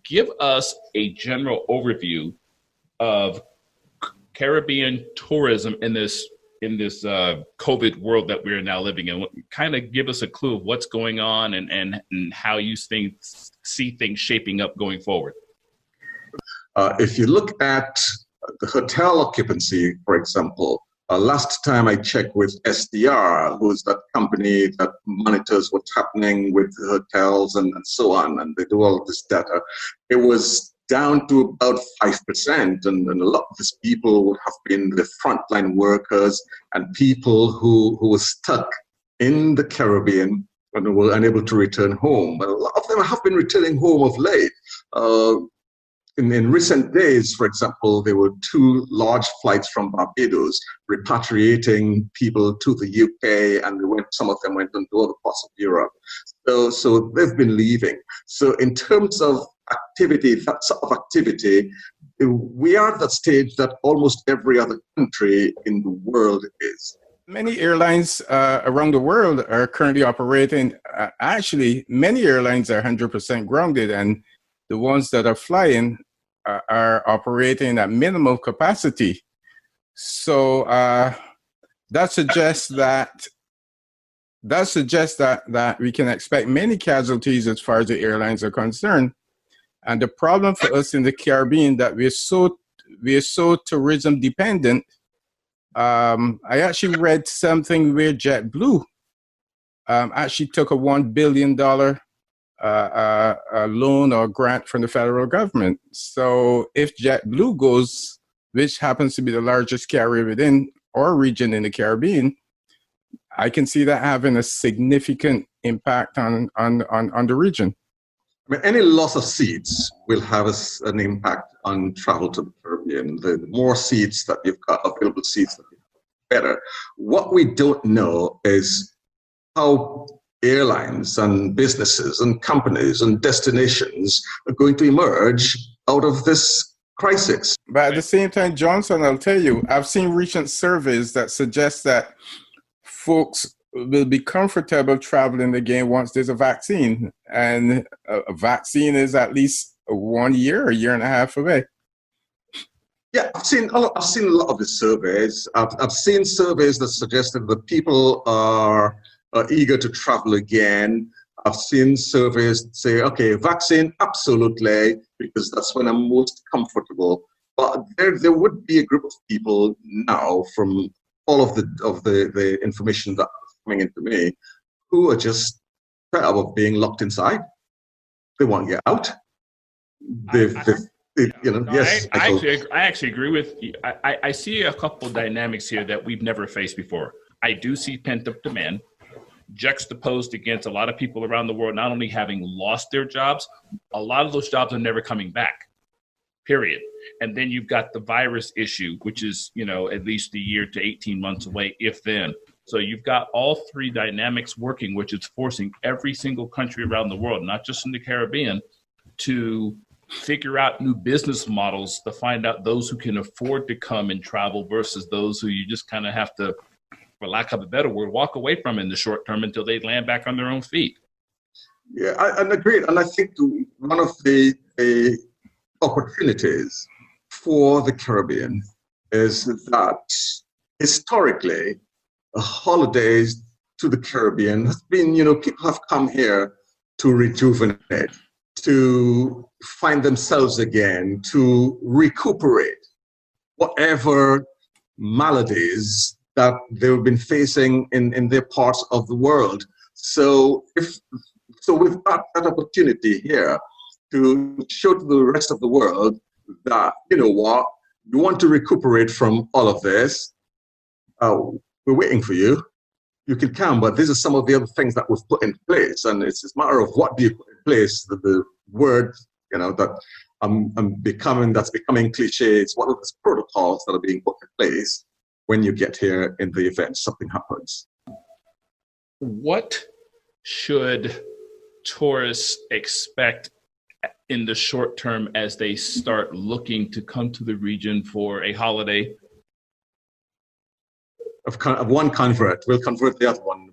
give us a general overview of Caribbean tourism in this COVID world that we're now living in. Kind of give us a clue of what's going on and how you see things shaping up going forward. If you look at the hotel occupancy, for example, last time I checked with SDR, who's that company that monitors what's happening with the hotels and so on, and they do all of this data, it was down to about 5%. And a lot of these people would have been the frontline workers and people who were stuck in the Caribbean and were unable to return home. But a lot of them have been returning home of late. In recent days, for example, there were 2 large flights from Barbados repatriating people to the UK, and some of them went on to other parts of Europe. So they've been leaving. So in terms of activity, that sort of activity, we are at that stage that almost every other country in the world is. Many airlines around the world are currently operating. Actually, many airlines are 100% grounded, and the ones that are flying are operating at minimal capacity. So that suggests that we can expect many casualties as far as the airlines are concerned. And the problem for us in the Caribbean that we're so tourism dependent. I actually read something where JetBlue actually took a $1 billion a loan or grant from the federal government. So if JetBlue goes, which happens to be the largest carrier within our region in the Caribbean, I can see that having a significant impact on the region. I mean, any loss of seats will have an impact on travel to the Caribbean. The more seats that you've got, available seats, the better. What we don't know is how airlines and businesses and companies and destinations are going to emerge out of this crisis. But at the same time, Johnson, I'll tell you, I've seen recent surveys that suggest that folks will be comfortable traveling again once there's a vaccine. And a vaccine is at least a year and a half away. Yeah, I've seen a lot of the surveys. I've seen surveys that suggested that people are eager to travel again. I've seen surveys say, okay, vaccine, absolutely, because that's when I'm most comfortable. But there would be a group of people now, from all of the information that's coming into me, who are just fed up of being locked inside. They want to get out. Yes. I actually agree with you. I see a couple of dynamics here that we've never faced before. I do see pent-up demand juxtaposed against a lot of people around the world not only having lost their jobs, a lot of those jobs are never coming back, period. And then you've got the virus issue, which is, at least a year to 18 months away, if then. So you've got all 3 dynamics working, which is forcing every single country around the world, not just in the Caribbean, to figure out new business models to find out those who can afford to come and travel versus those who you just kind of have to, for lack of a better word, walk away from in the short term until they land back on their own feet. Yeah, I agree. And I think one of the opportunities for the Caribbean is that historically, holidays to the Caribbean has been, people have come here to rejuvenate, to find themselves again, to recuperate whatever maladies that they've been facing in their parts of the world. So we've got that opportunity here to show to the rest of the world that, you want to recuperate from all of this. We're waiting for you. You can come, but these are some of the other things that we've put in place. And it's a matter of what do you put in place. The word, that that's becoming cliche. It's one of those protocols that are being put in place when you get here in the event something happens. What should tourists expect in the short term as they start looking to come to the region for a holiday? Of one convert, we'll convert the other one.